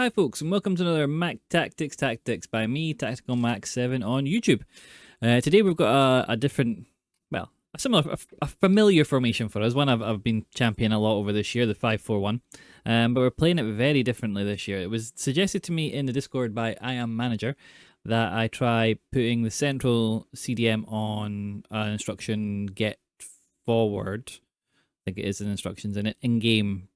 Hi folks, and welcome to another Mac Tactics by me, Tactical Mac 7 on YouTube. Today we've got a different, well, a familiar formation for us, one I've been championing a lot over this year, the 5-4-1, but we're playing it very differently this year. It was suggested to me in the Discord by I Am Manager that I try putting the central CDM on an instruction get forward, I think it is in instructions, in it in-game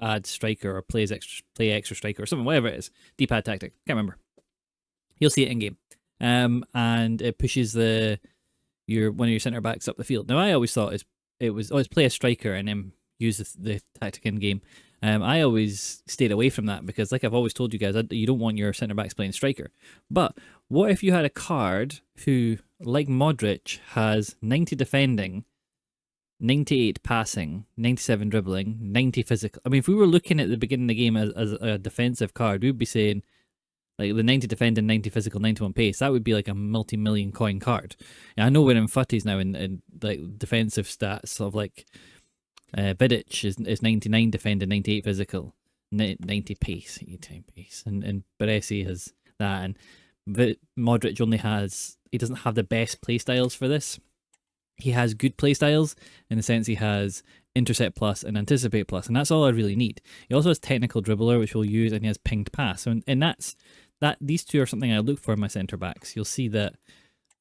add striker or play extra striker or something, whatever it is. D-pad tactic, can't remember. You'll see it in game, and it pushes one of your centre backs up the field. Now I always thought it was always play a striker and then use the tactic in game. I always stayed away from that because, like I've always told you guys, you don't want your centre backs playing striker. But what if you had a card who, like Modric, has 90 defending, 98 passing, 97 dribbling, 90 physical. I mean, if we were looking at the beginning of the game as a defensive card, we'd be saying like the 90 defending, 90 physical, 91 pace. That would be like a multi-million coin card. And I know we're in footies now in like defensive stats of like Vidic is 99 defending, 98 physical, 90 pace, 89 pace, and Baresi has that, and Modric he doesn't have the best play styles for this. He has good playstyles in the sense he has intercept plus and anticipate plus, and that's all I really need. He also has technical dribbler, which we'll use, and he has pinged pass. So, and these two are something I look for in my centre backs. You'll see that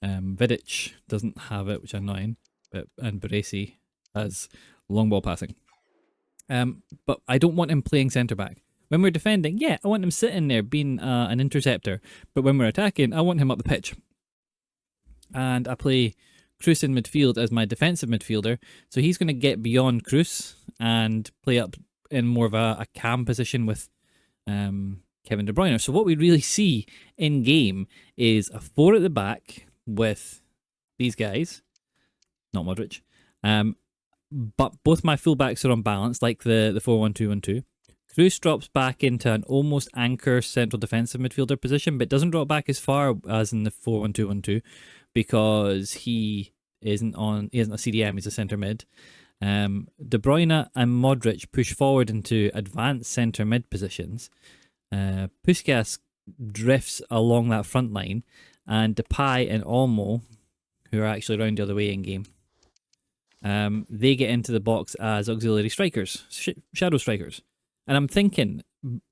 Vidic doesn't have it, which is annoying, and Baresi has long ball passing. But I don't want him playing centre back. When we're defending, yeah, I want him sitting there being an interceptor. But when we're attacking, I want him up the pitch. And I play Kroos in midfield as my defensive midfielder, so he's going to get beyond Kroos and play up in more of a cam position with Kevin De Bruyne. So what we really see in game is a 4 at the back with these guys, not Modric, but both my fullbacks are on balance, like the 4-1-2-1-2. Kroos drops back into an almost anchor central defensive midfielder position, but doesn't drop back as far as in the 4-1-2-1-2 because he isn't a CDM, he's a centre mid. De Bruyne and Modric push forward into advanced centre mid positions. Puskas drifts along that front line, and Depay and Olmo, who are actually around the other way in game, they get into the box as auxiliary strikers, shadow strikers. And I'm thinking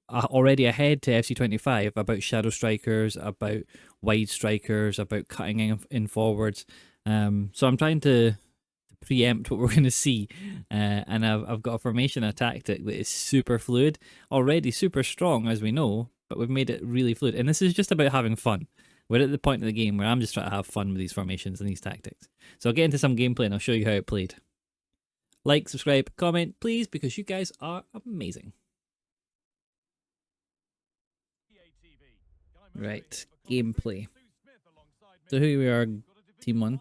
already ahead to FC25 about shadow strikers, about wide strikers, about cutting in forwards. So I'm trying to preempt what we're going to see, and I've got a formation, a tactic that is super fluid, already super strong as we know, but we've made it really fluid. And this is just about having fun. We're at the point of the game where I'm just trying to have fun with these formations and these tactics. So I'll get into some gameplay and I'll show you how it played. Like, subscribe, comment, please, because you guys are amazing. Right, gameplay. So here we are, Team 1.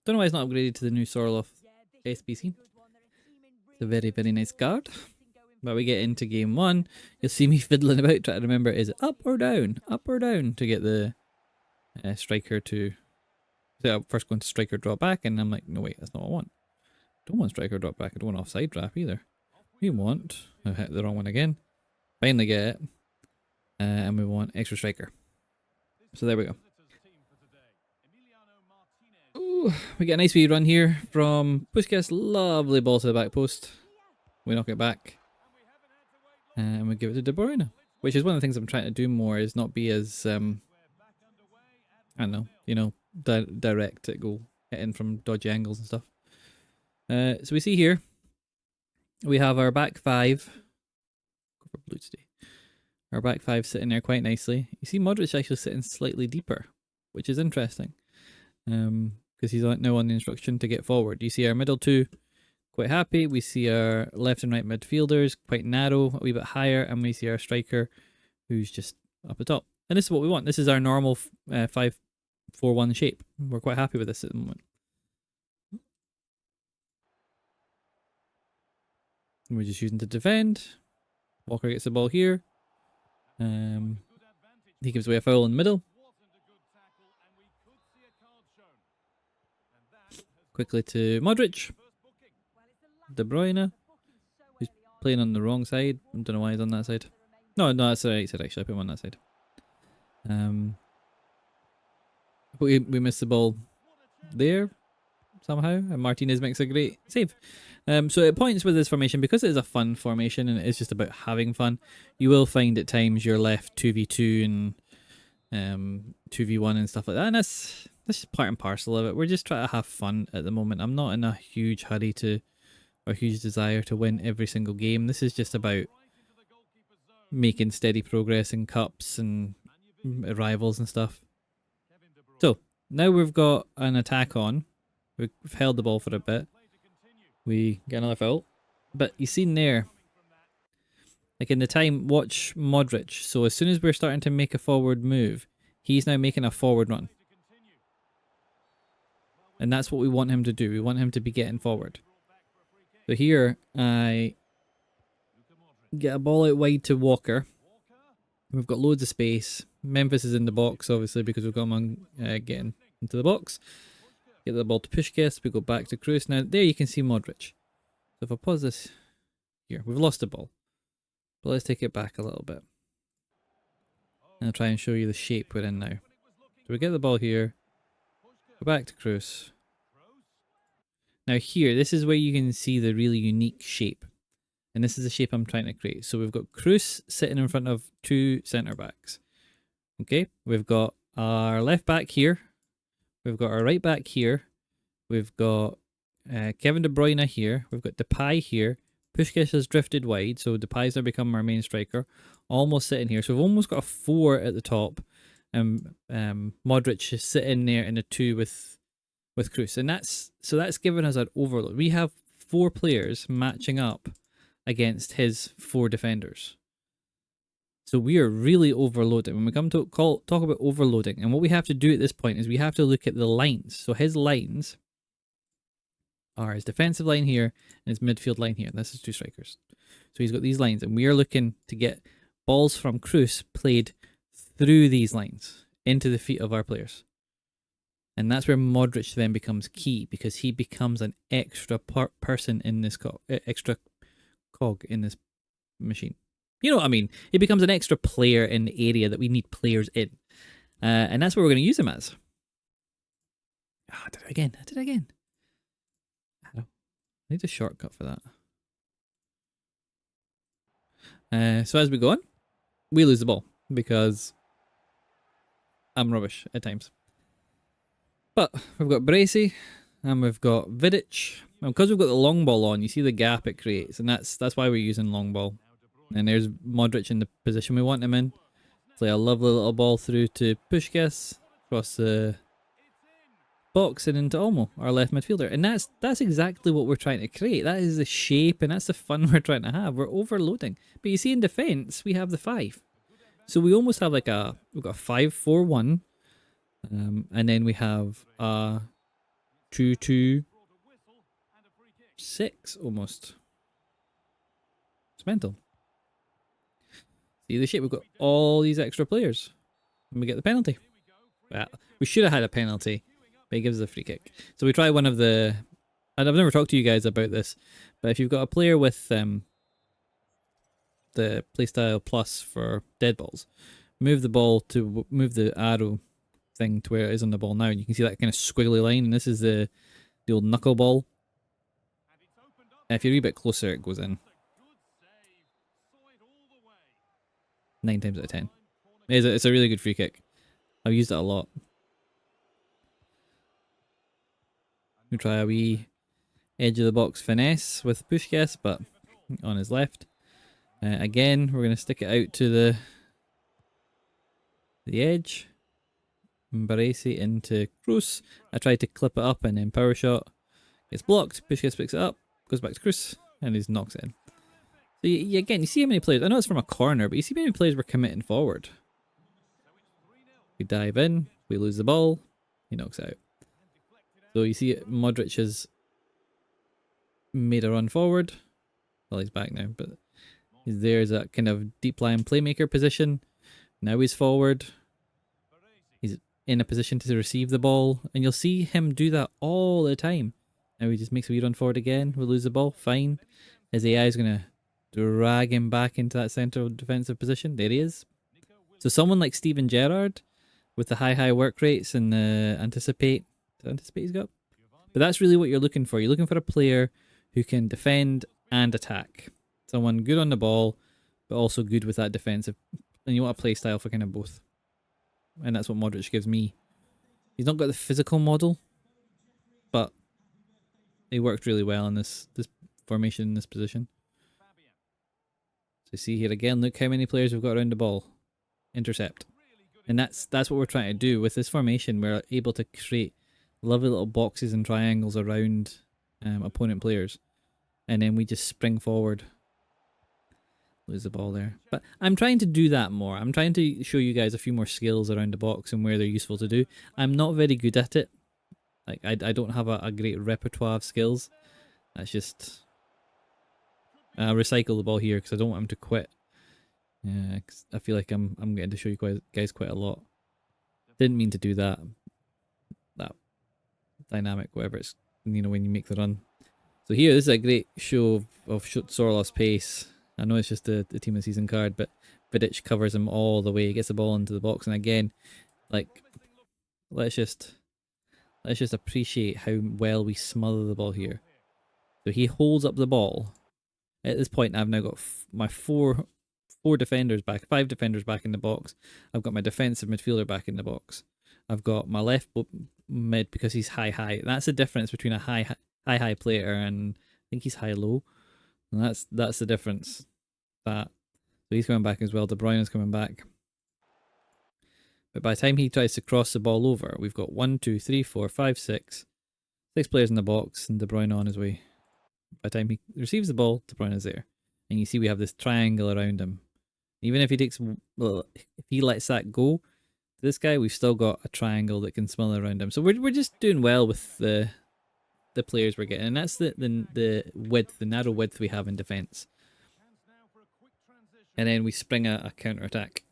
Don't know why it's not upgraded to the new Sorloth SBC. It's a very, very nice card. But we get into game 1. You'll see me fiddling about trying to remember, is it up or down to get the striker to... So I'm first going to striker drop back, and I'm like, no wait, that's not what I want. I don't want striker drop back, I don't want offside drop either. We want... I hit the wrong one again. Finally get it. And we want extra striker. So there we go. Ooh, we get a nice wee run here from Puskas. Lovely ball to the back post. We knock it back. And we give it to De Bruyne. Which is one of the things I'm trying to do more, is not be as, I don't know, direct at goal. Hitting from dodgy angles and stuff. So we see here, we have our back 5. Go for blue today. Our back 5 sitting there quite nicely. You see Modric actually sitting slightly deeper, which is interesting. Because he's now on the instruction to get forward. You see our middle 2 quite happy. We see our left and right midfielders quite narrow, a wee bit higher. And we see our striker who's just up the top. And this is what we want. This is our normal 5-4-1 shape. We're quite happy with this at the moment. We're just using to defend. Walker gets the ball here. He gives away a foul in the middle. Quickly to Modric. De Bruyne, who's playing on the wrong side. I don't know why he's on that side. No, that's the right side actually. I put him on that side. But we missed the ball there somehow, and Martinez makes a great save. So at points with this formation, because it is a fun formation and it is just about having fun, you will find at times you're left 2v2 and 2v1 and stuff like that, and that's just part and parcel of it. We're just trying to have fun at the moment. I'm not in a huge hurry to, or huge desire to win every single game. This is just about making steady progress in cups and rivals and stuff. So now we've got an attack on. We've held the ball for a bit. We get another foul. But you seen there, like in the time, watch Modric. So as soon as we're starting to make a forward move, he's now making a forward run. And that's what we want him to do. We want him to be getting forward. So here, I get a ball out wide to Walker. We've got loads of space. Memphis is in the box, obviously, because we've got him on getting into the box. Get the ball to Puskás. We go back to Cruz. Now, there you can see Modric. So if I pause this here, we've lost the ball. But let's take it back a little bit. And I'll try and show you the shape we're in now. So we get the ball here. Go back to Cruz. Now here, this is where you can see the really unique shape. And this is the shape I'm trying to create. So we've got Cruz sitting in front of two centre backs. Okay, we've got our left back here. We've got our right back here. We've got Kevin De Bruyne here. We've got Depay here. Puskás has drifted wide, so Depay's now become our main striker. Almost sitting here. So we've almost got a 4 at the top. And Modric is sitting there in a 2 with Cruz. And that's given us an overload. We have 4 players matching up against his 4 defenders. So we are really overloaded. When we come to talk about overloading, and what we have to do at this point is we have to look at the lines. So his lines are his defensive line here and his midfield line here. This is 2 strikers. So he's got these lines, and we are looking to get balls from Cruz played through these lines into the feet of our players. And that's where Modric then becomes key, because he becomes an extra person in this extra cog in this machine. You know what I mean? He becomes an extra player in the area that we need players in. And that's what we're going to use him as. I did it again. I need a shortcut for that. So as we go on, we lose the ball because I'm rubbish at times. But we've got Bracy and we've got Vidic. And because we've got the long ball on, you see the gap it creates, and that's why we're using long ball. And there's Modric in the position we want him in. Play a lovely little ball through to Puskás, across the box and into Olmo, our left midfielder. And that's exactly what we're trying to create. That is the shape, and that's the fun we're trying to have. We're overloading. But you see in defence, we have the 5. So we almost have like we've got a 5-4-1. And then we have a 2-2-6 almost. It's mental. See the shape? We've got all these extra players. And we get the penalty. Well, we should have had a penalty, but he gives us a free kick. So we try one of the... And I've never talked to you guys about this, but if you've got a player with the playstyle plus for dead balls, move the arrow thing to where it is on the ball now, and you can see that kind of squiggly line, and this is the old knuckleball. And if you're a wee bit closer, it goes in. 9 times out of 10. It's a really good free kick. I've used it a lot. We try a wee edge of the box finesse with Puskás, but on his left. Again, we're going to stick it out to the edge. Baresi into Cruz. I tried to clip it up and then power shot. Gets blocked. Puskás picks it up. Goes back to Cruz. And he knocks it in. So again, you see how many players... I know it's from a corner, but you see how many players we're committing forward. We dive in. We lose the ball. He knocks it out. So you see Modric has made a run forward. Well, he's back now, but he's there as that kind of deep line playmaker position. Now he's forward. He's in a position to receive the ball, and you'll see him do that all the time. Now he just makes a wee run forward again. We'll lose the ball. Fine. His AI is going to drag him back into that central defensive position. There he is. So someone like Steven Gerrard with the high work rates and the anticipate he's got. But that's really what you're looking for. You're looking for a player who can defend and attack. Someone good on the ball, but also good with that defensive. And you want a play style for kind of both. And that's what Modric gives me. He's not got the physical model, but he worked really well in this formation, in this position. So you see here again, look how many players we've got around the ball. Intercept. And that's what we're trying to do. With this formation, we're able to create lovely little boxes and triangles around opponent players. And then we just spring forward. Lose the ball there. But I'm trying to do that more. I'm trying to show you guys a few more skills around the box and where they're useful to do. I'm not very good at it. Like I don't have a great repertoire of skills. That's just... I'll recycle the ball here because I don't want him to quit. Yeah, 'cause I feel like I'm getting to show you guys quite a lot. Didn't mean to do that. That dynamic, whatever it's, you know, when you make the run. So here, this is a great show of Sorlow's pace. I know it's just the team of the season card, but Vidic covers him all the way. He gets the ball into the box, and again, like, let's just appreciate how well we smother the ball here. So he holds up the ball. At this point, I've now got my five defenders back in the box. I've got my defensive midfielder back in the box. I've got my left mid because he's high. That's the difference between a high player and I think he's high-low. And that's the difference. So he's coming back as well. De Bruyne is coming back. But by the time he tries to cross the ball over, we've got 1, 2, 3, 4, 5, 6 players in the box and De Bruyne on his way. By the time he receives the ball, De Bruyne is there. And you see we have this triangle around him. Even if if he lets that go, this guy, we've still got a triangle that can smother around him. So we're just doing well with the players we're getting, and that's the width, the narrow width we have in defence. And then we spring a counter attack.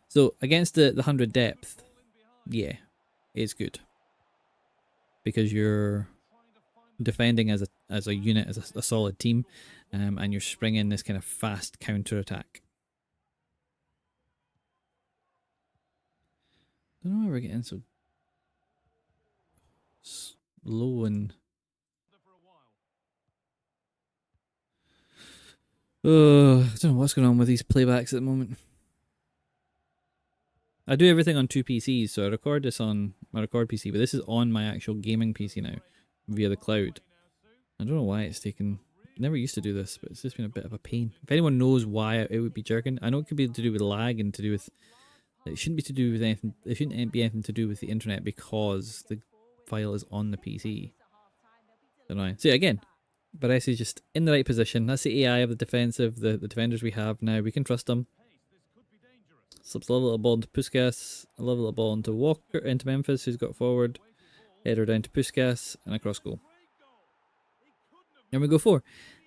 So against the 100 depth, yeah, it's good because you're defending as a unit, as a solid team, and you're springing this kind of fast counter attack. I don't know why we're getting so slow and I don't know what's going on with these playbacks at the moment. I do everything on 2 PCs, so I record this on my record PC, but this is on my actual gaming PC now via the cloud. I don't know why it's taken. Never used to do this, but it's just been a bit of a pain. If anyone knows why it would be jerking, I know it could be to do with lag and to do with. It shouldn't be to do with anything. It shouldn't be anything to do with the internet because the file is on the PC. Don't know. So yeah, again, Baresi is just in the right position. That's the AI of the defensive. The defenders we have now, we can trust them. Slips a lovely little ball into Puskas. A lovely little ball into Walker, into Memphis, who's got forward. Header down to Puskas and a cross goal. And we go 4.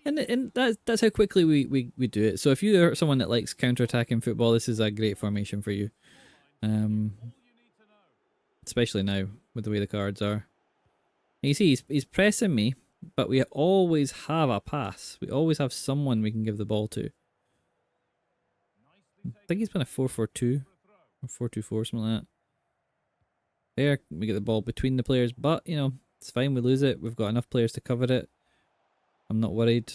And that's how quickly we do it. So if you are someone that likes counter-attacking football, this is a great formation for you. Especially now, with the way the cards are. And you see, he's pressing me, but we always have a pass. We always have someone we can give the ball to. I think he's been a 4-4-2 or 4-2-4, something like that. There, we get the ball between the players, but, you know, it's fine, we lose it. We've got enough players to cover it. I'm not worried.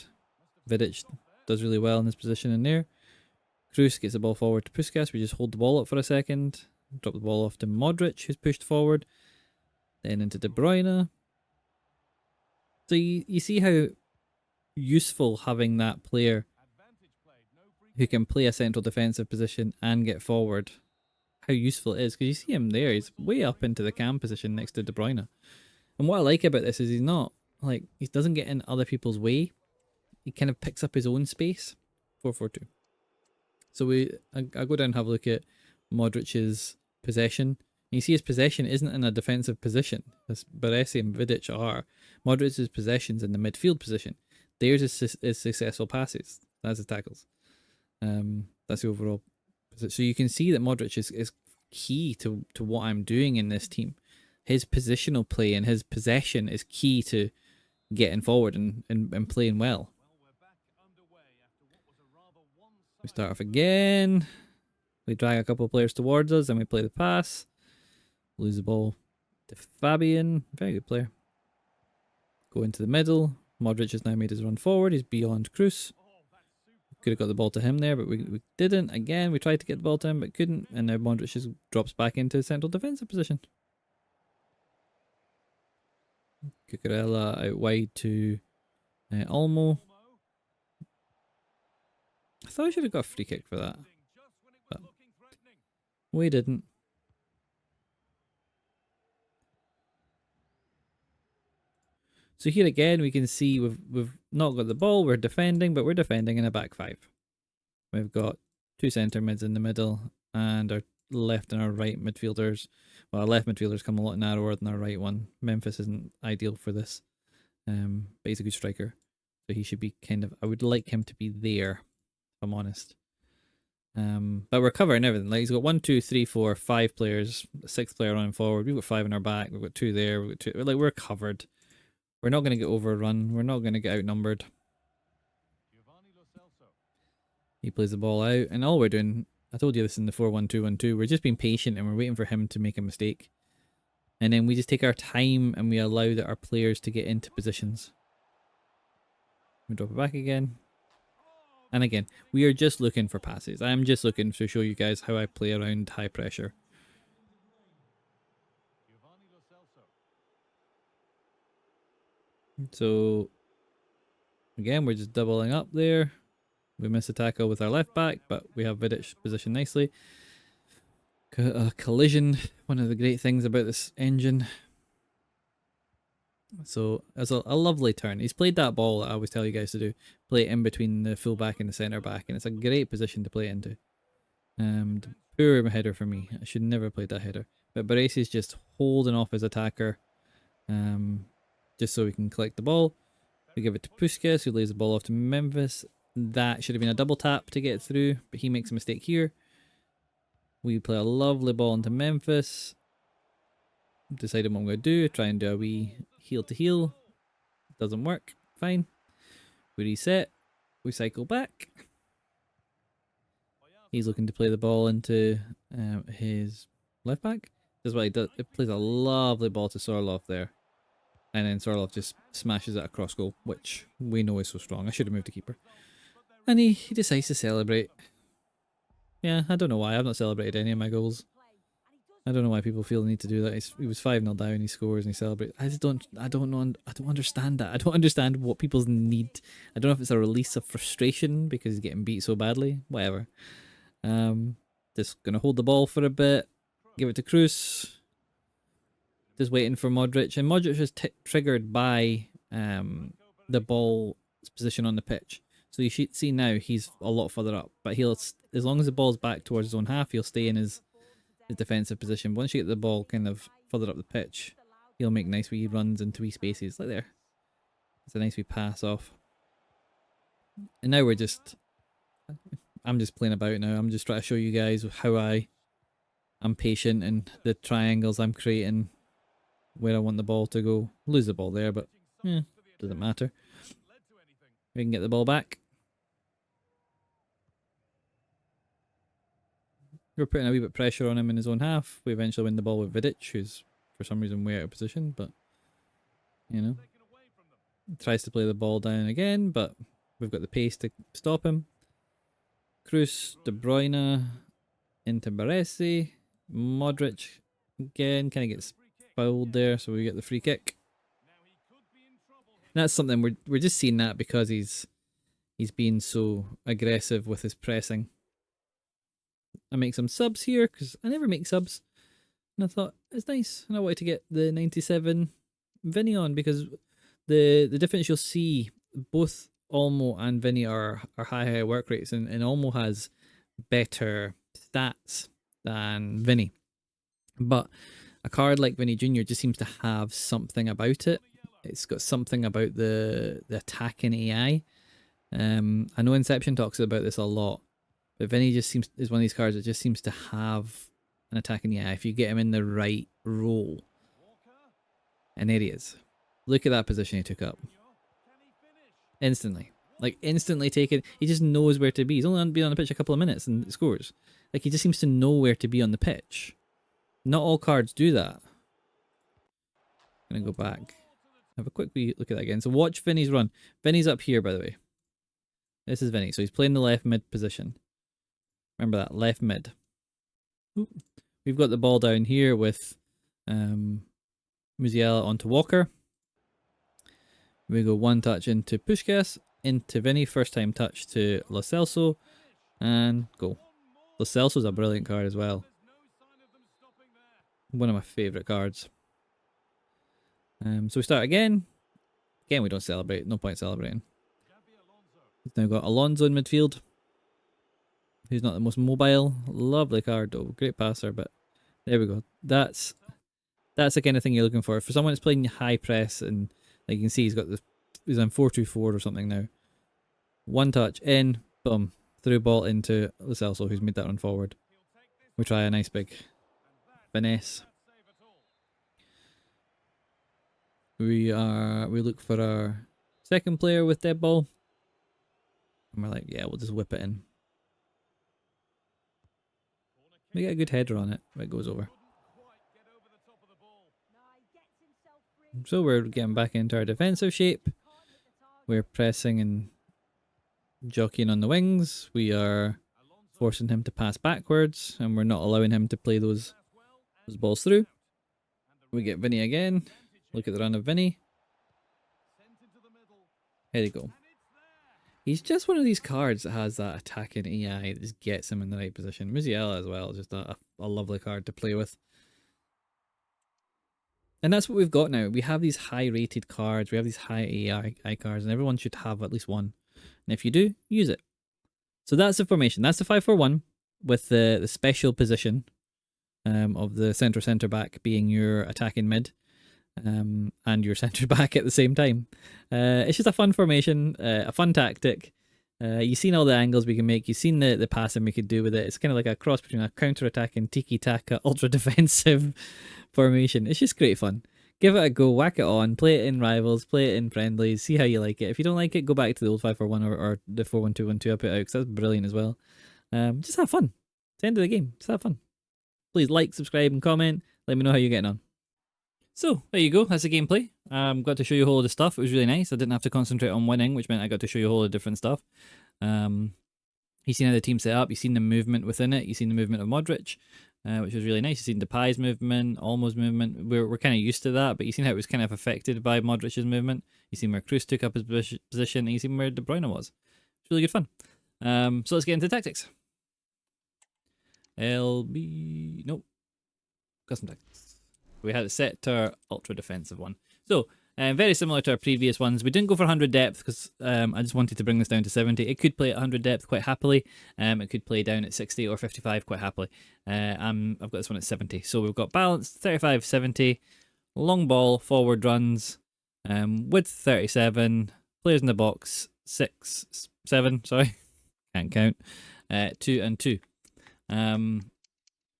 Vidic does really well in this position in there. Kroos gets the ball forward to Puskas. We just hold the ball up for a second. Drop the ball off to Modric, who's pushed forward. Then into De Bruyne. So you see how useful having that player who can play a central defensive position and get forward. How useful it is. Because you see him there. He's way up into the cam position next to De Bruyne. And what I like about this is he's not, like, he doesn't get in other people's way. He kind of picks up his own space. 4-4-2. So I go down and have a look at Modric's possession. You see his possession isn't in a defensive position, as Baresi and Vidic are. Modric's possession's in the midfield position. Theirs is successful passes. That's his tackles. That's the overall. So you can see that Modric is key to what I'm doing in this team. His positional play and his possession is key to getting forward and playing well. We start off again. We drag a couple of players towards us and we play the pass. Lose the ball to Fabian. Very good player. Go into the middle. Modric has now made his run forward. He's beyond Cruz. Could have got the ball to him there, but we didn't. Again, we tried to get the ball to him, but couldn't. And now Modric just drops back into central defensive position. Cucurella out wide to Olmo. I thought I should have got a free kick for that, but we didn't. So here again, we can see we've not got the ball. We're defending, but we're defending in a back five. We've got two centre mids in the middle, and our left and our right midfielders. Well, our left midfielders come a lot narrower than our right one. Memphis isn't ideal for this, but he's a good striker, so he should be kind of. I would like him to be there, if I'm honest. But we're covering everything. Like he's got 1, 2, 3, 4, 5 players. The sixth player running forward. We've got 5 in our back. We've got 2 there. We've got 2. Like we're covered. We're not going to get overrun. We're not going to get outnumbered. He plays the ball out, and all we're doing, I told you this in the 4-1-2-1-2, we're just being patient and we're waiting for him to make a mistake. And then we just take our time and we allow our players to get into positions. We drop it back again. And again, we are just looking for passes. I'm just looking to show you guys how I play around high pressure. So, again, we're just doubling up there. We miss a tackle with our left back, but we have Vidic positioned nicely. Collision, one of the great things about this engine. So, as a lovely turn. He's played that ball that I always tell you guys to do. Play it in between the full back and the centre back, and it's a great position to play into. Poor header for me. I should never have played that header. But Baresi is just holding off his attacker. Just so we can collect the ball. We give it to Puskas, who lays the ball off to Memphis. That should have been a double tap to get through, but he makes a mistake here. We play a lovely ball into Memphis. Decided what I'm going to do. Try and do a wee heel to heel. Doesn't work. Fine. We reset. We cycle back. He's looking to play the ball into his left back. That's what he does. It plays a lovely ball to Sorloth there. And then Sorloth just smashes it across goal, which we know is so strong. I should have moved the keeper. And he decides to celebrate. Yeah, I don't know why. I've not celebrated any of my goals. I don't know why people feel the need to do that. He was 5-0 down, he scores and he celebrates. I don't know, I don't understand that. I don't understand what people's need. I don't know if it's a release of frustration because he's getting beat so badly. Whatever. Just gonna hold the ball for a bit. Give it to Cruz. Just waiting for Modric. And Modric is triggered by the ball's position on the pitch. So you should see now he's a lot further up. But he'll, as long as the ball's back towards his own half, he'll stay in his defensive position. But once you get the ball kind of further up the pitch, he'll make nice wee runs into wee spaces. Like there. It's a nice wee pass off. And now I'm just playing about now. I'm just trying to show you guys how I'm patient and the triangles I'm creating where I want the ball to go. Lose the ball there, but doesn't matter. We can get the ball back. We're putting a wee bit of pressure on him in his own half. We eventually win the ball with Vidic, who's for some reason way out of position, but you know, tries to play the ball down again, but we've got the pace to stop him. Cruz, De Bruyne into Baresi. Modric again kind of gets fouled there, so we get the free kick. And that's something we're just seeing that because he's being so aggressive with his pressing. I make some subs here because I never make subs, and I thought it's nice, and I wanted to get the 97 Vinny on because the difference you'll see, both Olmo and Vinny are high work rates, and Olmo has better stats than Vinny, but a card like Vinny Jr. just seems to have something about it. It's got something about the attacking AI. I know Inception talks about this a lot, but Vinny just is one of these cards that just seems to have an attacking AI if you get him in the right role. And there he is. Look at that position he took up. Instantly. Like instantly taken. He just knows where to be. He's only been on the pitch a couple of minutes and scores. Like he just seems to know where to be on the pitch. Not all cards do that. I'm gonna go back. Have a quick wee look at that again. So watch Vinny's run. Vinny's up here, by the way. This is Vinny. So he's playing the left mid position. Remember that, left mid. Oop. We've got the ball down here with Musiala onto Walker. We go one touch into Puskás, into Vinny, first time touch to Lo Celso, and go. Lo Celso's a brilliant card as well. One of my favourite cards. So we start again. Again, we don't celebrate. No point celebrating. He's now got Alonso in midfield. Who's not the most mobile. Lovely card though. Great passer, but there we go. That's the kind of thing you're looking for. For someone that's playing high press, and like you can see he's got he's on 4-2-4 or something now. One touch in, boom. Through ball into Lo Celso, who's made that run forward. We try a nice big finesse. We look for our second player with dead ball. And we're like, yeah, we'll just whip it in. We get a good header on it, but it goes over. So we're getting back into our defensive shape. We're pressing and jockeying on the wings. We are forcing him to pass backwards, and we're not allowing him to play those balls through. We get Vinny again. Look at the run of Vinny. Here you go. He's just one of these cards that has that attacking AI that just gets him in the right position. Musiala as well, just a lovely card to play with. And that's what we've got now. We have these high rated cards, we have these high AI cards, and everyone should have at least one. And if you do, use it. So that's the formation. That's the 5-4-1 with the special position of the centre back being your attacking mid. And your centre back at the same time. It's just a fun formation, a fun tactic. You've seen all the angles we can make. You've seen the passing we could do with it. It's kind of like a cross between a counter-attacking, tiki-taka, ultra-defensive formation. It's just great fun. Give it a go, whack it on, play it in rivals, play it in friendlies, see how you like it. If you don't like it, go back to the old 5-4-1 or the 4-1-2-1-2 I put out, because that's brilliant as well. Just have fun. It's the end of the game. Just have fun. Please like, subscribe, and comment. Let me know how you're getting on. So, there you go, that's the gameplay. Got to show you a whole lot of stuff. It was really nice. I didn't have to concentrate on winning, which meant I got to show you a whole lot of different stuff. You've seen how the team set up, you've seen the movement within it, you've seen the movement of Modric, which was really nice. You've seen Depay's movement, Olmo's movement. We're kind of used to that, but you've seen how it was kind of affected by Modric's movement. You've seen where Kroos took up his position, and you've seen where De Bruyne was. It's really good fun. So let's get into tactics. Nope. Custom tactics. We had it set to our ultra defensive one. So, very similar to our previous ones. We didn't go for 100 depth because I just wanted to bring this down to 70. It could play at 100 depth quite happily. It could play down at 60 or 55 quite happily. I've got this one at 70. So we've got balance, 35, 70, long ball, forward runs, width 37, players in the box, 6, 7, sorry, can't count, 2 and 2.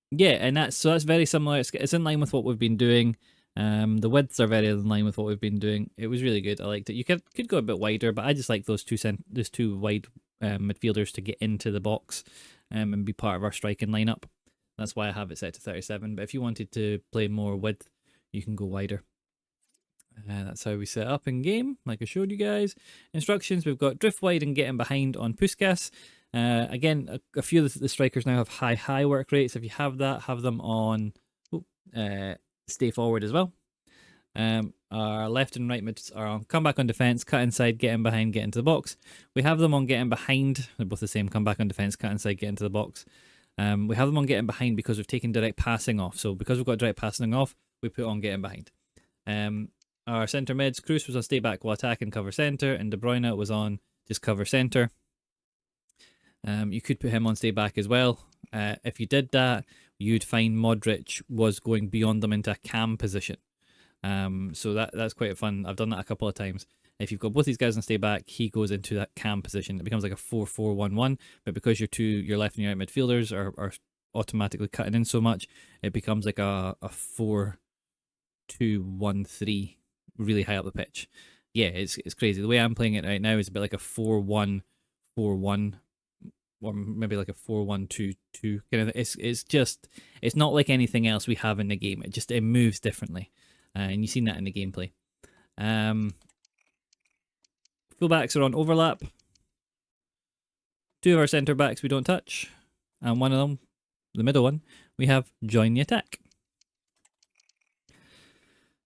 Yeah, and that's very similar. It's in line with what we've been doing. The widths are very in line with what we've been doing. It was really good. I liked it. You could go a bit wider, but I just like those two wide midfielders to get into the box and be part of our striking lineup. That's why I have it set to 37. But if you wanted to play more width, you can go wider. That's how we set up in game, like I showed you guys. Instructions: we've got drift wide and getting behind on Puskás. Again, a few of the strikers now have high work rates. If you have that, have them on stay forward as well. Our left and right mids are on come back on defense, cut inside, get in behind, get into the box. We have them on getting behind. They're both the same. Come back on defense, cut inside, get into the box. We have them on getting behind because we've taken direct passing off. So because we've got direct passing off, we put on getting behind. Our centre mids, Kroos was on stay back while attack and cover centre, and De Bruyne was on just cover centre. You could put him on stay back as well. If you did that, you'd find Modric was going beyond them into a cam position. So that's quite fun. I've done that a couple of times. If you've got both these guys on stay back, he goes into that cam position. It becomes like a 4-4-1-1, but because your left and your right midfielders are automatically cutting in so much, it becomes like a 4-2-1-3, really high up the pitch. yeah, it's crazy. The way I'm playing it right now is a bit like a 4-1-4-1, or maybe like a 4-1-2-2 kind of. It's not like anything else we have in the game. It moves differently, and you've seen that in the gameplay. Fullbacks are on overlap. 2 of our centre backs we don't touch, and one of them, the middle one, we have join the attack.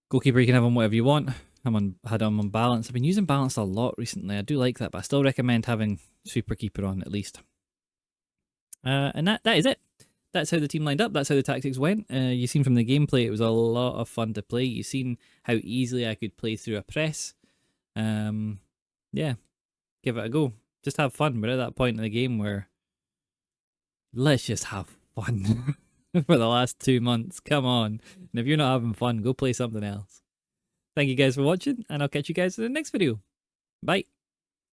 Goalkeeper, you can have on whatever you want. Had him on balance. I've been using balance a lot recently. I do like that, but I still recommend having sweeper keeper on at least. And that is it. That's how the team lined up. That's how the tactics went. You've seen from the gameplay, it was a lot of fun to play. You've seen how easily I could play through a press. Yeah, give it a go. Just have fun. We're at that point in the game where let's just have fun for the last 2 months. Come on. And if you're not having fun, go play something else. Thank you guys for watching, and I'll catch you guys in the next video. Bye.